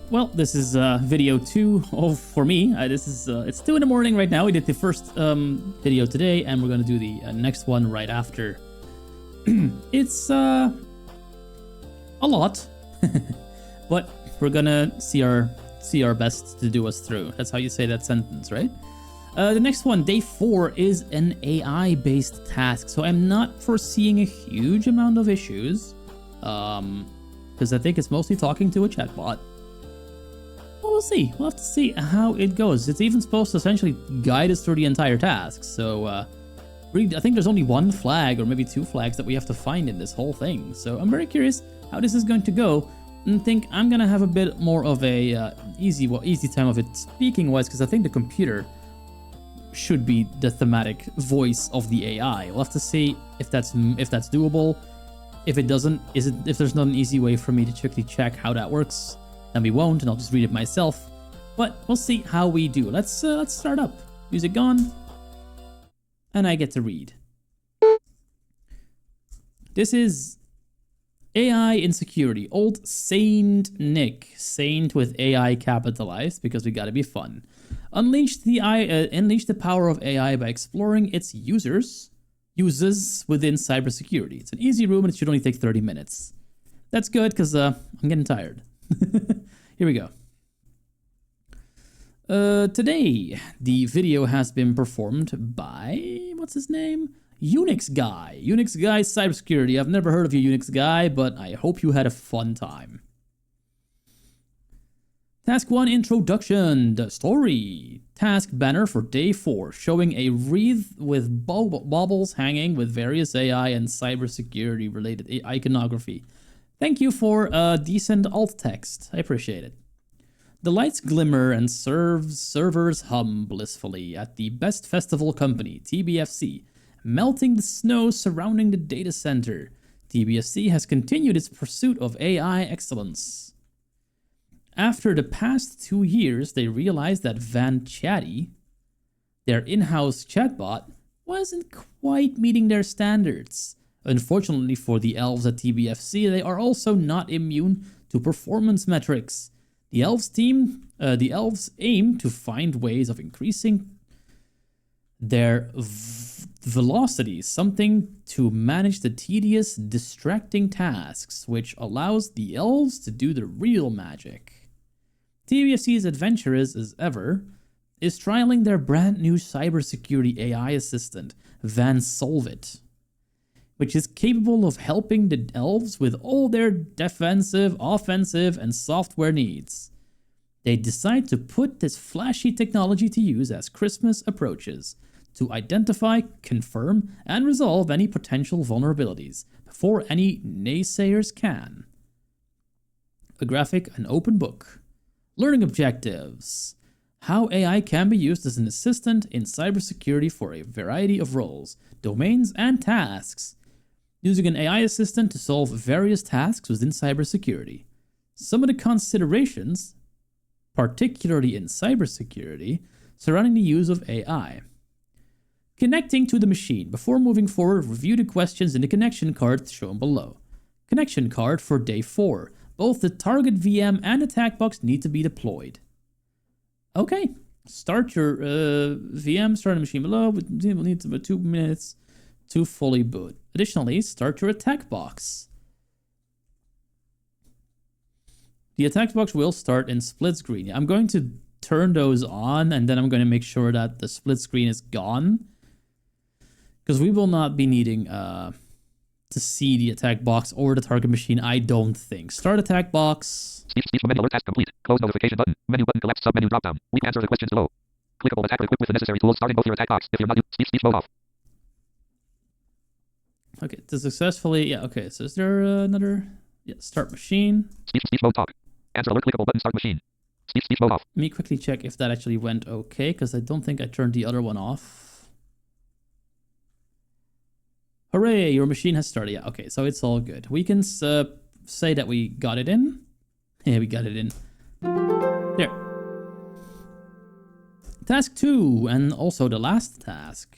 Well, this is video 2 for me. This is it's 2 in the morning right now. We did the first video today, and we're gonna do the next one right after. It's a lot, but we're gonna see our best to do us through. That's how you say that sentence, right? The next one, day 4, is an AI-based task, so I'm not foreseeing a huge amount of issues, because I think it's mostly talking to a chatbot. Well, we'll see. We'll have to see how it goes. It's even supposed to essentially guide us through the entire task, so really, I think there's only one flag, or maybe 2 flags, that we have to find in this whole thing, so I'm very curious how this is going to go, and think I'm gonna have a bit more of a easy time of it speaking-wise, because I think the computer should be the thematic voice of the AI. We'll have to see if that's doable. If it doesn't, if there's not an easy way for me to quickly check how that works, then we won't, and I'll just read it myself. But we'll see how we do. Let's start up. Music gone, and I get to read. This is AI Insecurity. Old Saint Nick. Saint with AI capitalized, because we gotta be fun. Unleash the power of AI by exploring its uses within cybersecurity. It's an easy room, and it should only take 30 minutes. That's good, because I'm getting tired. Here we go. Today, the video has been performed by, what's his name? Unix Guy. Unix Guy Cybersecurity. I've never heard of you, Unix Guy, but I hope you had a fun time. Task 1, Introduction. The story. Task banner for day 4, showing a wreath with baubles hanging with various AI and cybersecurity related iconography. Thank you for decent alt text. I appreciate it. The lights glimmer and servers hum blissfully at the best festival company, TBFC, melting the snow surrounding the data center. TBFC has continued its pursuit of AI excellence. After the past 2 years, they realized that Van Chatty, their in-house chatbot, wasn't quite meeting their standards. Unfortunately for the elves at TBFC, they are also not immune to performance metrics. The elves aim to find ways of increasing their velocity, something to manage the tedious, distracting tasks, which allows the elves to do the real magic. TBFC's adventurous as ever is trialing their brand new cybersecurity AI assistant, Van Solvit, which is capable of helping the elves with all their defensive, offensive, and software needs. They decide to put this flashy technology to use as Christmas approaches, to identify, confirm, and resolve any potential vulnerabilities before any naysayers can. A graphic, an open book. Learning objectives. How AI can be used as an assistant in cybersecurity for a variety of roles, domains, and tasks. Using an AI assistant to solve various tasks within cybersecurity. Some of the considerations, particularly in cybersecurity, surrounding the use of AI. Connecting to the machine. Before moving forward, review the questions in the connection card shown below. Connection card for day 4. Both the target VM and attack box need to be deployed. Okay, start your VM, start the machine below. We'll need about 2 minutes to fully boot. Additionally, start your attack box. The attack box will start in split screen. I'm going to turn those on, and then I'm going to make sure that the split screen is gone, because we will not be needing to see the attack box or the target machine, I don't think. Start attack box. Speech menu alert task complete. Close notification button. Menu button collapse submenu drop down. We can answer the questions below. Clickable attacker equipped with the necessary tools starting both your attack box. If you're not speech mode off. Okay, to successfully, yeah, okay, so is there another, yeah, start machine. Speech mode talk. Answer alert clickable button start machine. Speech mode off. Let me quickly check if that actually went okay, because I don't think I turned the other one off. Hooray, your machine has started. Yeah, okay, so it's all good. We can say that we got it in. Yeah, we got it in. There. Task 2, and also the last task.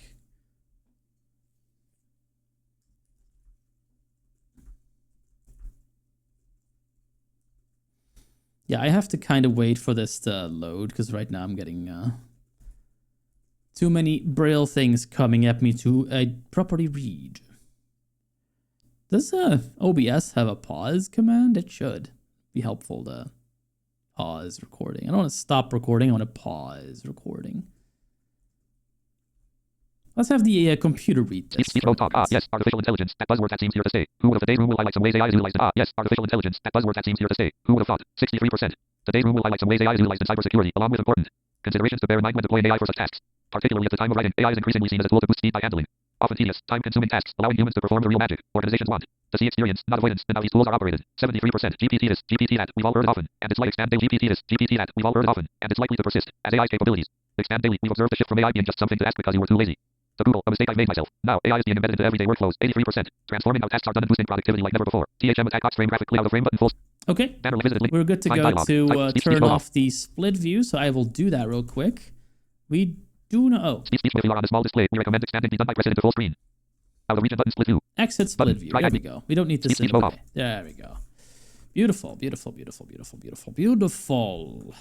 Yeah, I have to kind of wait for this to load because right now I'm getting too many Braille things coming at me to properly read. Does OBS have a pause command? It should be helpful to pause recording. I don't want to stop recording. I want to pause recording. Let's have the computer read this. Speech talk. Yes, artificial intelligence. That buzzword that seems here to stay. Who would have today's room will highlight some ways AI is utilized. Yes, artificial intelligence. That buzzword that seems here to stay. Who would have thought? 63%. Today's room will highlight some ways AI is utilized in cybersecurity, along with important considerations to bear in mind when deploying AI for such tasks. Particularly at the time of writing, AI is increasingly seen as a tool to boost speed by handling often tedious, time-consuming tasks, allowing humans to perform the real magic organizations want. To see experience, not avoidance, and how these tools are operated. 73%. GPT this, GPT that, we've all heard it often. And it's like expand daily. GPT this, GPT that, we've all heard it often. And it's likely to persist as AI's capabilities expand daily. We've observed the shift from AI being just something to ask because you were too lazy. To Google, a mistake I've made myself. Now, AI is being embedded into everyday workflows. 83%. Transforming how tasks are done and boosting productivity like never before. THM attack box frame graphic, clear out of frame button full. Okay, Banner visited link. we're good to Time go dialogue. to Speech turn mode off the split view, so I will do that real quick. We do know. Speech if you are on a small display, we recommend expanding be done by pressing into full screen. Out of region button split view. Exit split view. There we go. We don't need to Speech mode simplify. off. There we go. Beautiful, beautiful, beautiful, beautiful, beautiful, beautiful.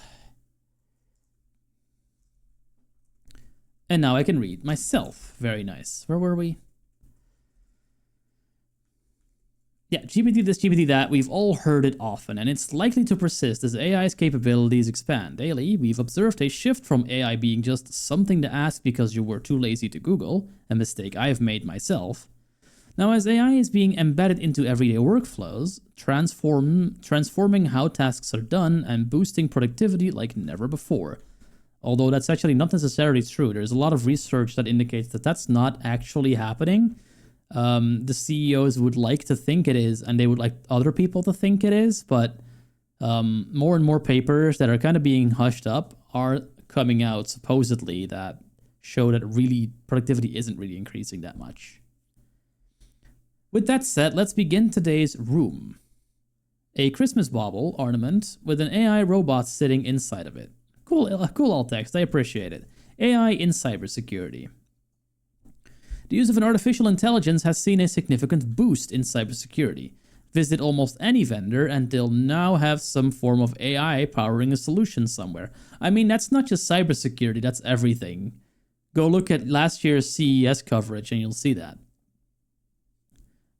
And now I can read myself. Very nice. Where were we? Yeah, GPT this, GPT that, we've all heard it often, and it's likely to persist as AI's capabilities expand. Daily, we've observed a shift from AI being just something to ask because you were too lazy to Google, a mistake I've made myself. Now, as AI is being embedded into everyday workflows, transforming how tasks are done and boosting productivity like never before. Although that's actually not necessarily true. There's a lot of research that indicates that that's not actually happening. The CEOs would like to think it is, and they would like other people to think it is, but more and more papers that are kind of being hushed up are coming out supposedly that show that really productivity isn't really increasing that much. With that said, let's begin today's room. A Christmas bauble ornament with an AI robot sitting inside of it. Cool alt text, I appreciate it. AI in cybersecurity. The use of an artificial intelligence has seen a significant boost in cybersecurity. Visit almost any vendor and they'll now have some form of AI powering a solution somewhere. I mean, that's not just cybersecurity, that's everything. Go look at last year's CES coverage and you'll see that.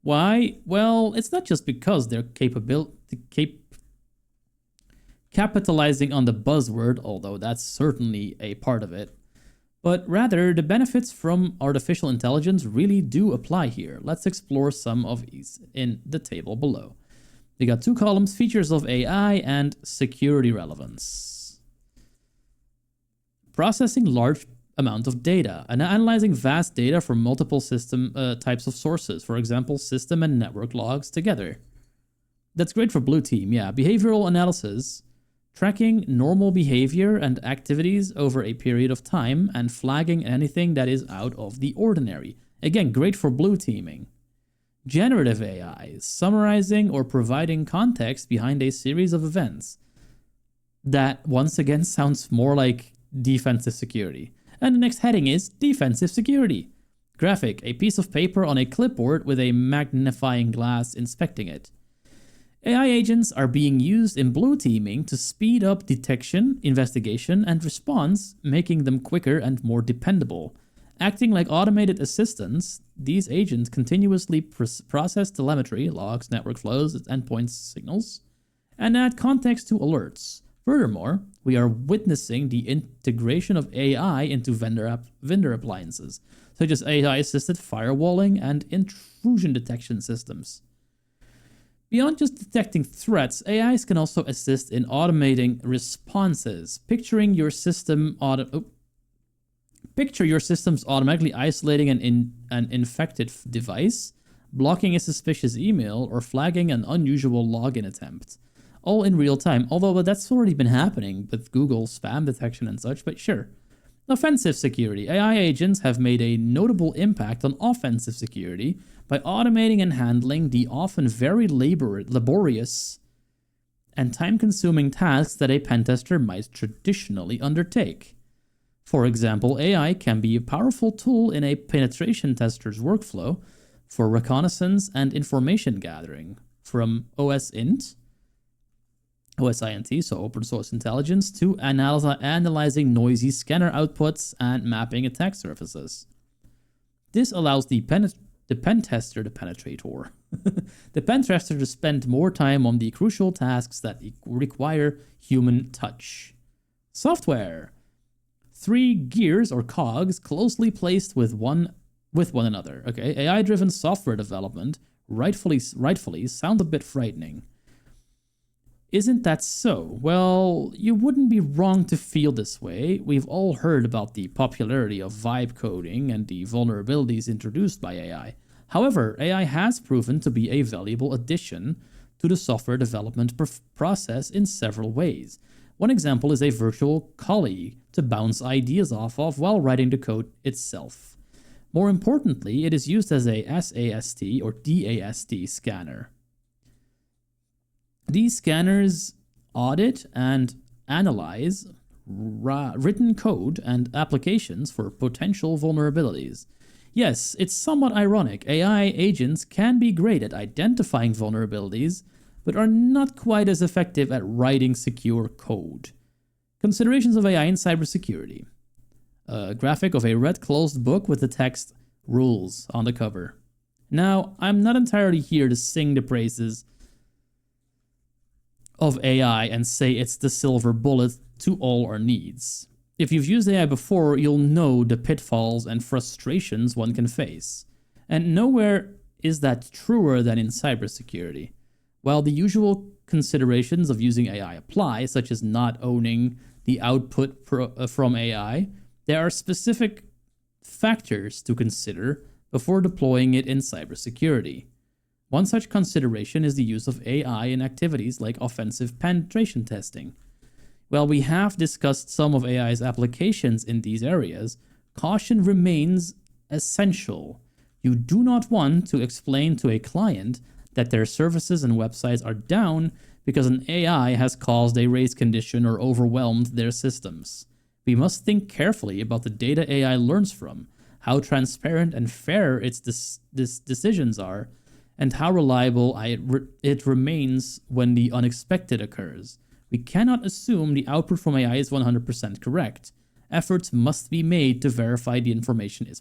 Why? Well, it's not just because they're capitalizing on the buzzword, although that's certainly a part of it. But rather, the benefits from artificial intelligence really do apply here. Let's explore some of these in the table below. We got two columns, features of AI and security relevance. Processing large amount of data and analyzing vast data from multiple system types of sources, for example, system and network logs together. That's great for blue team, yeah. Behavioral analysis. Tracking normal behavior and activities over a period of time and flagging anything that is out of the ordinary. Again, great for blue teaming. Generative AI, summarizing or providing context behind a series of events. That, once again, sounds more like defensive security. And the next heading is defensive security. Graphic, a piece of paper on a clipboard with a magnifying glass inspecting it. AI agents are being used in blue teaming to speed up detection, investigation, and response, making them quicker and more dependable. Acting like automated assistants, these agents continuously process telemetry, logs, network flows, endpoint signals, and add context to alerts. Furthermore, we are witnessing the integration of AI into vendor appliances, such as AI-assisted firewalling and intrusion detection systems. Beyond just detecting threats, AIs can also assist in automating responses. Picture your systems automatically isolating an infected device, blocking a suspicious email, or flagging an unusual login attempt. All in real time, although that's already been happening with Google spam detection and such, but sure. Offensive security. AI agents have made a notable impact on offensive security by automating and handling the often very laborious and time-consuming tasks that a pentester might traditionally undertake. For example, AI can be a powerful tool in a penetration tester's workflow for reconnaissance and information gathering, from OSINT OSINT, so open source intelligence, to analyzing noisy scanner outputs and mapping attack surfaces. This allows the penetrator, the pen tester to spend more time on the crucial tasks that require human touch. Software. 3 gears or cogs closely placed with one another. Okay, AI-driven software development rightfully sounds a bit frightening. Isn't that so? Well, you wouldn't be wrong to feel this way. We've all heard about the popularity of vibe coding and the vulnerabilities introduced by AI. However, AI has proven to be a valuable addition to the software development process in several ways. One example is a virtual colleague to bounce ideas off of while writing the code itself. More importantly, it is used as a SAST or DAST scanner. These scanners audit and analyze written code and applications for potential vulnerabilities. Yes, it's somewhat ironic. AI agents can be great at identifying vulnerabilities, but are not quite as effective at writing secure code. Considerations of AI in cybersecurity. A graphic of a red closed book with the text "Rules" on the cover. Now, I'm not entirely here to sing the praises of AI and say it's the silver bullet to all our needs. If you've used AI before, you'll know the pitfalls and frustrations one can face. And nowhere is that truer than in cybersecurity. While the usual considerations of using AI apply, such as not owning the output from AI, there are specific factors to consider before deploying it in cybersecurity. One such consideration is the use of AI in activities like offensive penetration testing. While we have discussed some of AI's applications in these areas, caution remains essential. You do not want to explain to a client that their services and websites are down because an AI has caused a race condition or overwhelmed their systems. We must think carefully about the data AI learns from, how transparent and fair its decisions are, and how reliable it remains when the unexpected occurs. We cannot assume the output from AI is 100% correct. Efforts must be made to verify the information it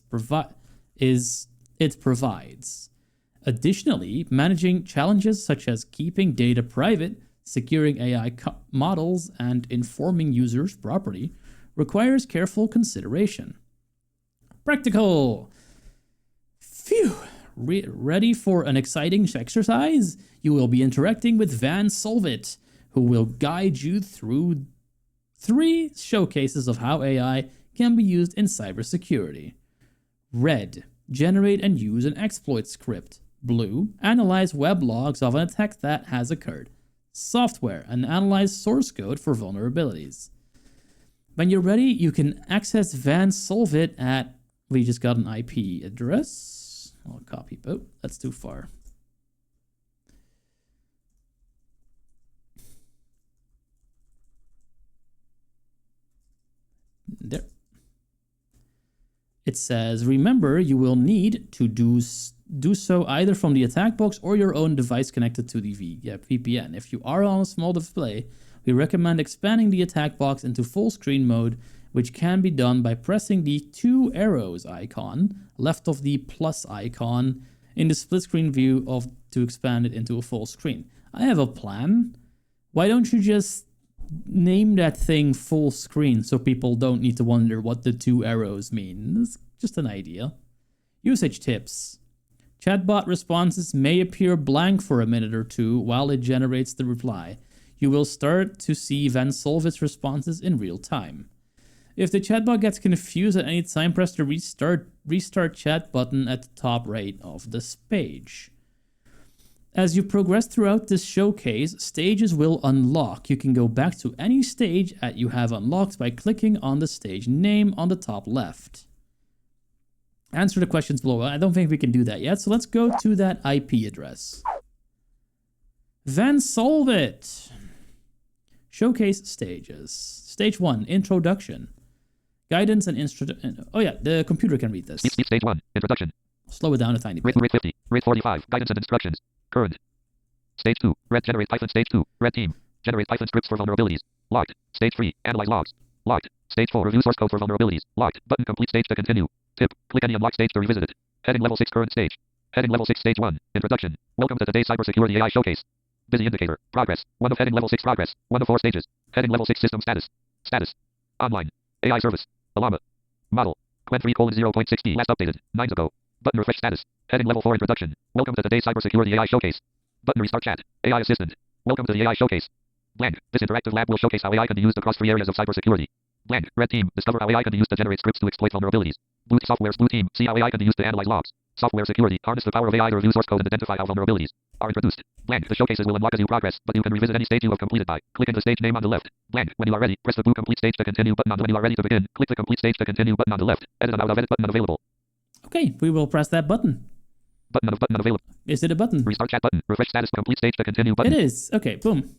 provides. Additionally, managing challenges such as keeping data private, securing AI models, and informing users properly requires careful consideration. Practical! Phew! Ready for an exciting exercise? You will be interacting with Van Solvit, who will guide you through 3 showcases of how AI can be used in cybersecurity. Red, generate and use an exploit script. Blue, analyze web logs of an attack that has occurred. Software, and analyze source code for vulnerabilities. When you're ready, you can access Van Solvit at, we just got an IP address. I'll copy, oh, that's too far. There. It says, remember, you will need to do so either from the attack box or your own device connected to the VPN. If you are on a small display, we recommend expanding the attack box into full screen mode, which can be done by pressing the 2 arrows icon left of the plus icon in the split screen view to expand it into a full screen. I have a plan. Why don't you just name that thing full screen so people don't need to wonder what the 2 arrows mean? It's just an idea. Usage tips. Chatbot responses may appear blank for a minute or 2 while it generates the reply. You will start to see Van Solvit's responses in real time. If the chatbot gets confused at any time, press the restart chat button at the top right of this page. As you progress throughout this showcase, stages will unlock. You can go back to any stage that you have unlocked by clicking on the stage name on the top left. Answer the questions below. I don't think we can do that yet, so let's go to that IP address. Van Solvit. Showcase stages. Stage 1, Introduction. Guidance and oh yeah, the computer can read this. Stage 1, Introduction. Slow it down a tiny bit. Rate 50, rate 45, Guidance and Instructions. Current. Stage 2, Red Generate Python. Stage 2, Red Team. Generate Python scripts for vulnerabilities. Locked. Stage 3. Analyze logs. Locked. Stage 4. Review source code for vulnerabilities. Locked. Button complete stage to continue. Tip. Click any unlocked stage to revisit it. Heading level 6 current stage. Heading level 6 stage 1. Introduction. Welcome to today's cybersecurity AI showcase. Busy indicator. Progress. 1 of heading level 6 progress. 1 of 4 stages. Heading level 6 system status. Status. Online. AI service. Alama. Model. Quen 3:0.6D. Last updated. 9 ago. Button refresh status. Heading level 4 introduction. Welcome to today's cybersecurity AI showcase. Button restart chat. AI assistant. Welcome to the AI showcase. Blank. This interactive lab will showcase how AI can be used across 3 areas of cybersecurity. Blank. Red team. Discover how AI can be used to generate scripts to exploit vulnerabilities. Blue team. See how AI can be used to analyze logs. Software security. Harness the power of AI to review source code and identify how vulnerabilities are introduced. Blank. The showcases will unlock as you progress, but you can revisit any stage you have completed by clicking the stage name on the left. Blank. When you are ready, press the blue complete stage to continue button on the when you are ready to begin. Click the complete stage to continue button on the left. Edit and out of edit button unavailable. Okay, we will press that button. Button unavailable. Is it a button? Restart chat button. Refresh status complete stage to continue button. It is. Okay, boom.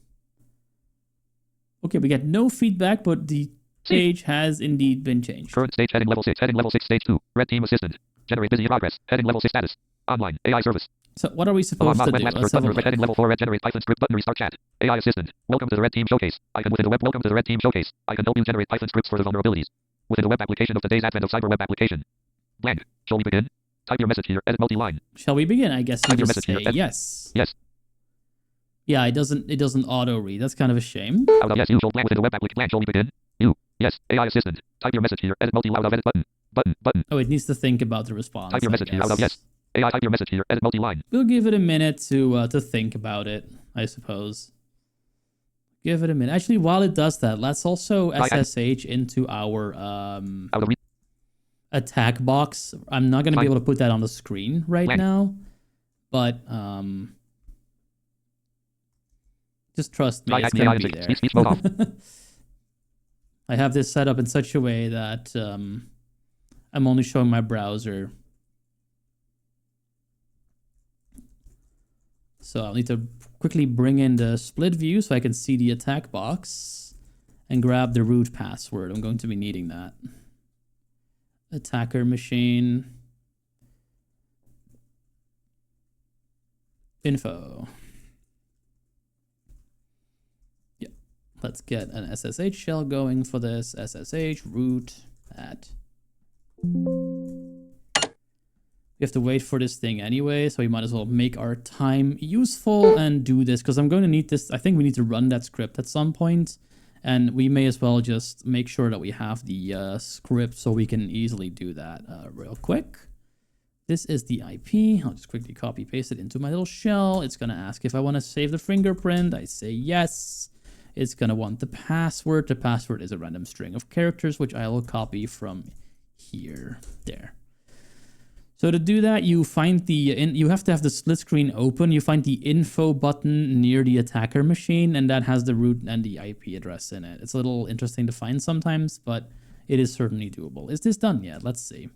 Okay, we get no feedback, but the page has indeed been changed. Current stage heading level 6. Heading level 6 stage 2. Red team assistant. Generate busy progress. Heading level 6 status. Online. AI service. So what are we supposed to do? Let's have a look. Heading level 4 red generate Python script button restart chat. AI assistant. Welcome to the Red Team showcase. Icon within the web. Welcome to the Red Team showcase. I can help you generate Python scripts for the vulnerabilities. Within the web application of today's advent of cyber web application. Blank. Shall we begin? Type your message here. Edit multi-line. Shall we begin? I guess you Type your just message say here. yes. Yes. Yeah, it doesn't auto read. That's kind of a shame. Out of yes, you shall blank within the web application. Blank. Shall we begin? You. Yes. AI assistant. Type your message here. Edit multi-line. Out of edit button. Button. Oh, it needs to think about the response. Type your message here. Out of yes. AI type your message here. Edit multi-line. We'll give it a minute to think about it, I suppose. Give it a minute. Actually, while it does that, let's also SSH into our attack box. I'm not going to be able to put that on the screen right now, but just trust me, it's going to be there. I have this set up in such a way that I'm only showing my browser. So I'll need to quickly bring in the split view so I can see the attack box and grab the root password. I'm going to be needing that. Attacker machine. Info. Yeah. Let's get an SSH shell going for this. SSH root at. We have to wait for this thing anyway, so we might as well make our time useful and do this, because I'm going to need this. I think we need to run that script at some point, and we may as well just make sure that we have the script so we can easily do that real quick. This is the IP. I'll just quickly copy paste it into my little shell. It's going to ask if I want to save the fingerprint. I say yes. It's going to want the password. The password is a random string of characters, which I will copy from here. There. So to do that, you find you have to have the split screen open. You find the info button near the attacker machine, and that has the root and the IP address in it. It's a little interesting to find sometimes, but it is certainly doable. Is this done yet? Let's see.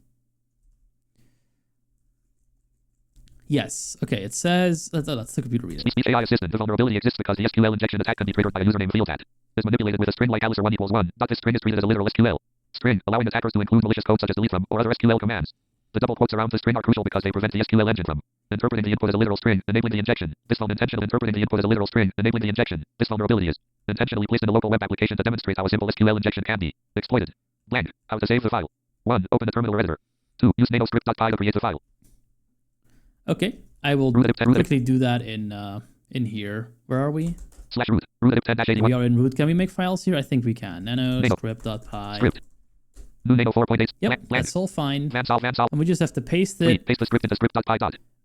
Yes. Okay, it says, let's the computer read it. AI assistant. The vulnerability exists because the SQL injection attack can be triggered by a username field at. Is manipulated with a string like Alice or 1 equals 1. This string is treated as a literal SQL string, allowing attackers to include malicious code such as delete from or other SQL commands. The double quotes around the string are crucial because they prevent the SQL engine from interpreting the input as a literal string, enabling the injection. This intentional interpreting the input as a literal string, enabling the injection. This vulnerability is intentionally placed in a local web application to demonstrate how a simple SQL injection can be exploited. Blank. How to save the file. 1. Open the terminal or editor. 2. Use nanoscript.py to create the file. Okay, I will quickly do that in here. Where are we? /root. Root 10-81. We are in root. Can we make files here? I think we can. Nanoscript.py. Script. New nano 4.8. Yep, that's all fine. Vansol. And we just have to paste it. Paste the script into script.py.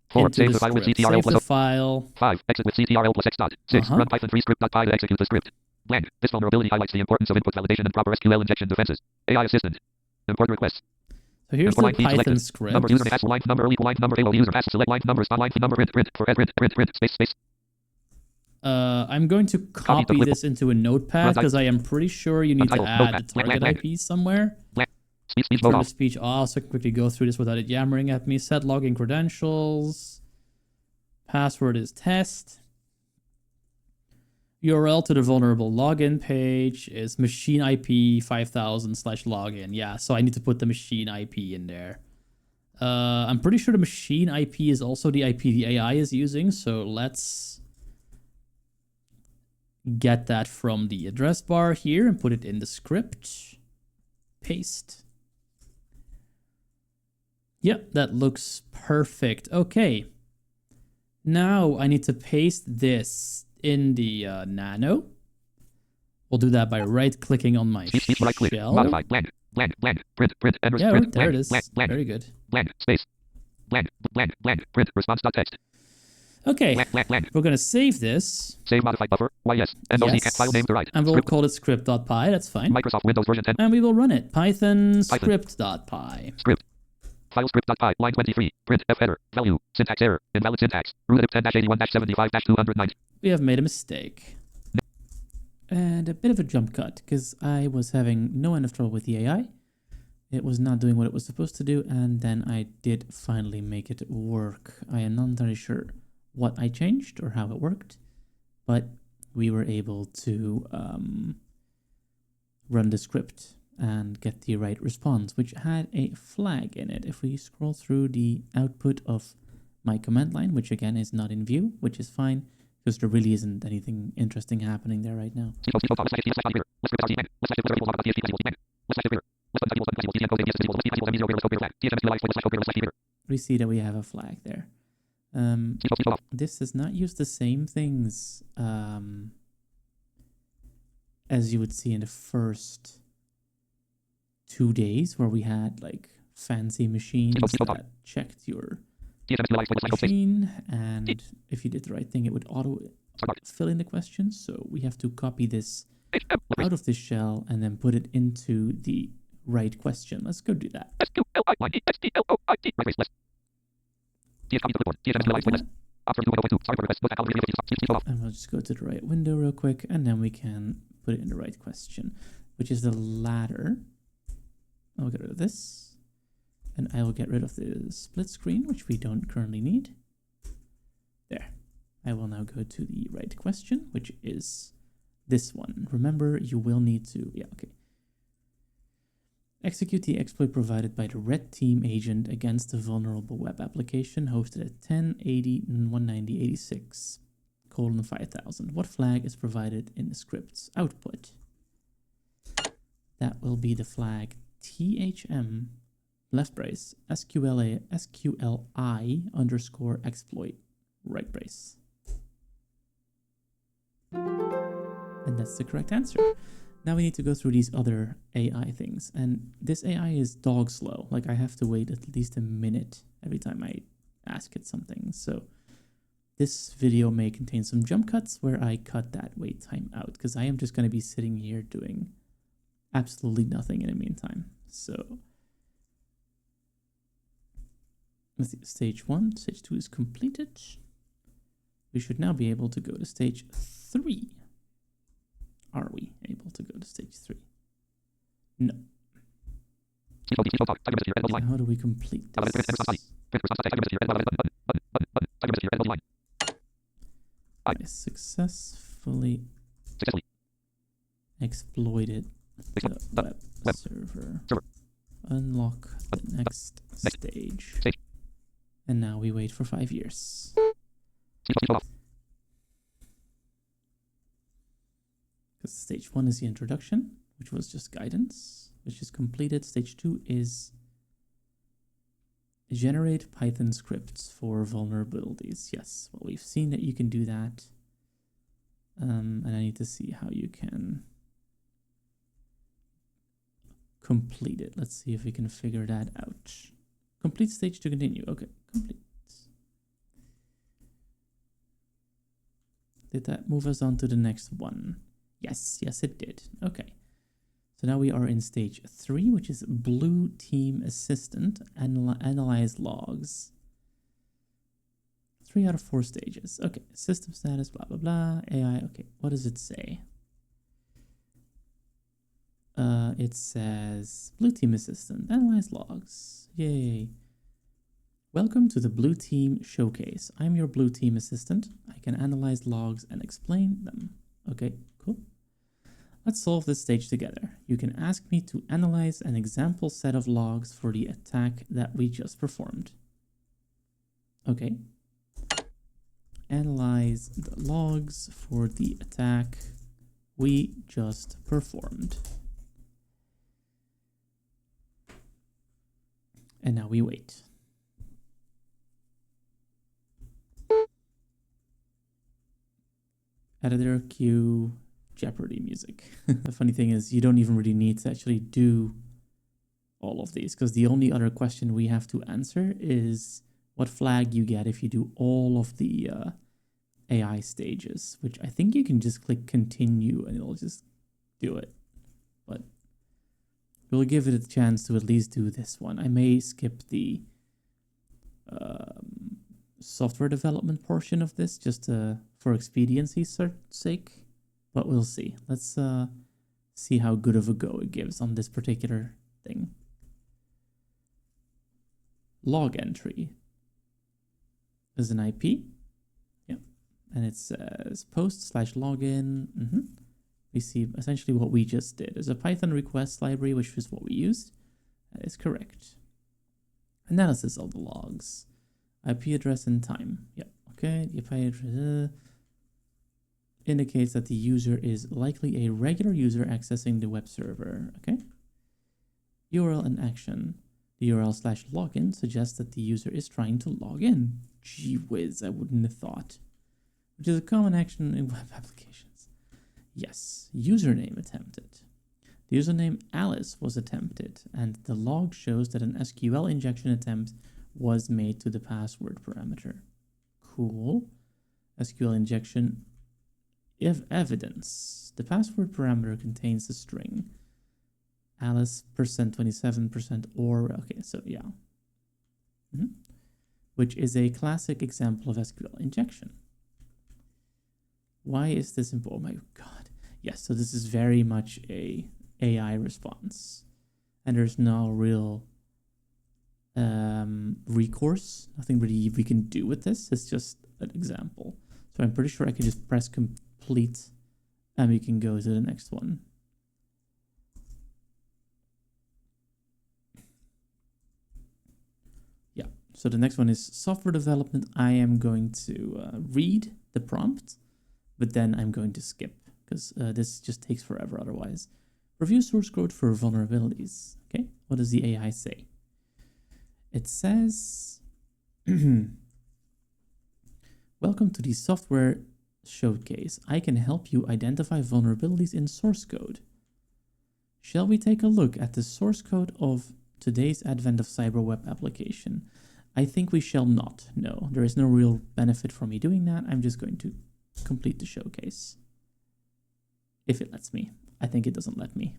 4. Save the file with CTRL plus the file. 5. Exit with CTRL plus X. 6. Run Python 3 script.py to execute the script. Blank. This vulnerability highlights the importance of input validation and proper SQL injection defenses. AI assistant. Import requests. So here's the Python script. Number user hash line number equal line number AOL user hash select line number star line number print for print space. I'm going to copy this into a notepad because I am pretty sure you need to add the target IP somewhere. Turn the speech off so I can quickly go through this without it yammering at me. Set login credentials. Password is test. URL to the vulnerable login page is machine IP 5000/login. Yeah, so I need to put the machine IP in there. I'm pretty sure the machine IP is also the IP the AI is using, so let's get that from the address bar here and put it in the script. Paste. Yep, that looks perfect. Okay. Now I need to paste this in the nano. We'll do that by right-clicking on my shell. Modify, blank, print, enter, Yeah, print, there it is. blank, Very good. blank, space, blank, print, response.text. Okay, Blank. we're going to save this. Save modified buffer, yes, and Yes. file name to right. And we'll Script. call it script.py, that's fine. Microsoft Windows version 10. And we will run it. Python script.py. Script. File script.py, line 23, print, F header, value, syntax error, invalid syntax, root 10-81-75-209. We have made a mistake. And a bit of a jump cut, because I was having no end of trouble with the AI. It was not doing what it was supposed to do, and then I did finally make it work. I am not entirely sure what I changed or how it worked, but we were able to run the script and get the right response, which had a flag in it. If we scroll through the output of my command line, which again is not in view, which is fine, because there really isn't anything interesting happening there right now. We see that we have a flag there. This does not use the same things as you would see in the first 2 days, where we had like fancy machines that checked your machine, and if you did the right thing, it would auto fill in the questions. So we have to copy this out of this shell and then put it into the right question. Let's go do that. And we'll just go to the right window real quick, and then we can put it in the right question, which is the ladder. I'll get rid of this, and I will get rid of the split screen, which we don't currently need. There. I will now go to the right question, which is this one. Remember, you will need to, execute the exploit provided by the red team agent against a vulnerable web application hosted at 10.80.190.86:5000. What flag is provided in the script's output? That will be the flag THM left brace SQLI underscore exploit right brace. And that's the correct answer. Now we need to go through these other AI things. And this AI is dog slow. Like, I have to wait at least a minute every time I ask it something. So this video may contain some jump cuts where I cut that wait time out, because I am just going to be sitting here doing absolutely nothing in the meantime. So let's see, stage 1, stage 2 is completed. We should now be able to go to stage 3. Are we able to go to stage 3? No. So how do we complete this? I successfully exploited the web server. Unlock the next stage. And now we wait for 5 years. Because stage 1 is the introduction, which was just guidance, which is completed. Stage 2 is generate Python scripts for vulnerabilities. Yes, well, we've seen that you can do that. And I need to see how you can complete it. Let's see if we can figure that out. Complete stage to continue. Okay, complete. Did that move us on to the next one? Yes, it did. Okay. So now we are in stage 3, which is Blue Team Assistant, analyze logs. 3 out of 4 stages. Okay, system status, blah, blah, blah, AI. Okay, what does it say? It says, Blue Team Assistant, analyze logs. Yay. Welcome to the Blue Team Showcase. I'm your Blue Team Assistant. I can analyze logs and explain them. Okay, cool. Let's solve this stage together. You can ask me to analyze an example set of logs for the attack that we just performed. Okay. Analyze the logs for the attack we just performed. And now we wait. Editor, cue, Jeopardy music. The funny thing is you don't even really need to actually do all of these, because the only other question we have to answer is what flag you get if you do all of the AI stages, which I think you can just click continue and it'll just do it. But we'll give it a chance to at least do this one. I may skip the software development portion of this just for expediency's sake, but we'll see. Let's see how good of a go it gives on this particular thing. Log entry is an IP. Yep. And it says post/login. We see essentially what we just did. There's a Python request library, which is what we used. That is correct. Analysis of the logs. IP address and time. Yep. Okay. The IP address indicates that the user is likely a regular user accessing the web server. Okay. URL and action. The URL/login suggests that the user is trying to log in. Gee whiz, I wouldn't have thought. Which is a common action in web applications. Yes, username attempted. The username Alice was attempted, and the log shows that an SQL injection attempt was made to the password parameter. Cool. SQL injection if evidence. The password parameter contains a string. Alice %27% or okay, so yeah. Which is a classic example of SQL injection. Why is this important? Oh my god. Yes, so this is very much a AI response. And there's no real recourse. Nothing really we can do with this. It's just an example. So I'm pretty sure I can just press complete and we can go to the next one. Yeah, so the next one is software development. I am going to read the prompt, but then I'm going to skip because this just takes forever otherwise. Review source code for vulnerabilities. Okay, what does the AI say? It says, welcome to the software showcase. I can help you identify vulnerabilities in source code. Shall we take a look at the source code of today's advent of cyber web application? I think we shall not. No, there is no real benefit for me doing that. I'm just going to complete the showcase. If it lets me. I think it doesn't let me.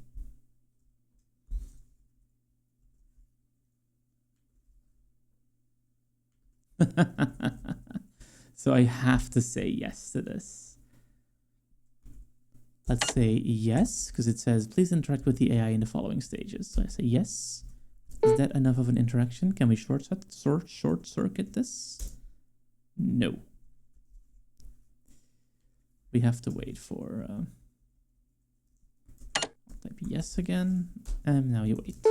So I have to say yes to this. Let's say yes, because it says, please interact with the AI in the following stages. So I say yes. Is that enough of an interaction? Can we short circuit this? No. We have to wait for... type yes again, and now you wait.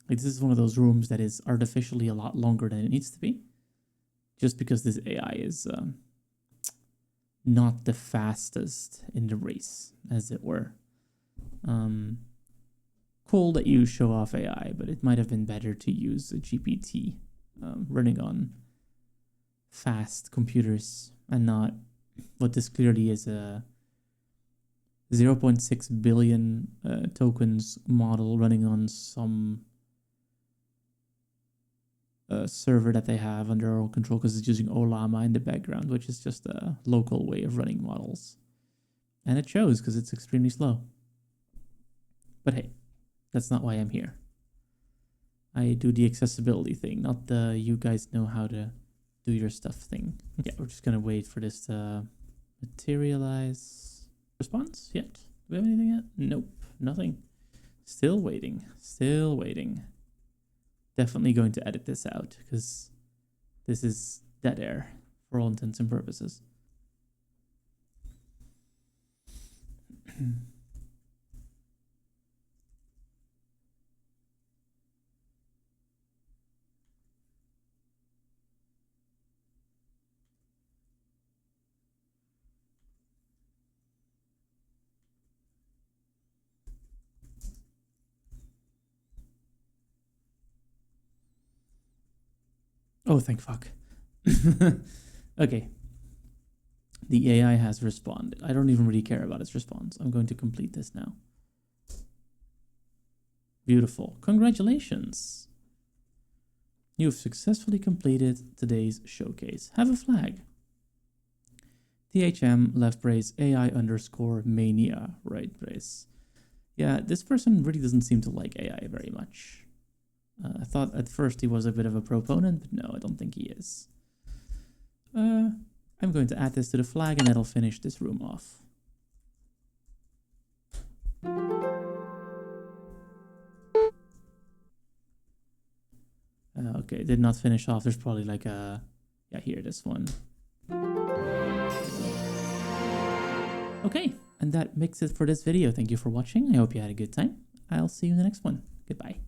Like, this is one of those rooms that is artificially a lot longer than it needs to be, just because this AI is not the fastest in the race, as it were. Cool that you show off AI, but it might have been better to use a GPT running on fast computers and not what this clearly is a 0.6 billion tokens model running on some server that they have under their own control because it's using Olama in the background, which is just a local way of running models. And it shows because it's extremely slow. But hey, that's not why I'm here. I do the accessibility thing, not the you guys know how to do your stuff thing. Yeah, we're just gonna wait for this to materialize. Response yet? Do we have anything yet? Nope, nothing. Still waiting, still waiting. Definitely going to edit this out because this is dead air for all intents and purposes. Oh, thank fuck. Okay. The AI has responded. I don't even really care about its response. I'm going to complete this now. Beautiful. Congratulations. You've successfully completed today's showcase. Have a flag. THM left brace AI underscore mania right brace. Yeah, this person really doesn't seem to like AI very much. I thought at first he was a bit of a proponent, but no, I don't think he is. I'm going to add this to the flag and that'll finish this room off. Okay, did not finish off. There's probably like a... Yeah, here, this one. Okay, and that makes it for this video. Thank you for watching. I hope you had a good time. I'll see you in the next one. Goodbye.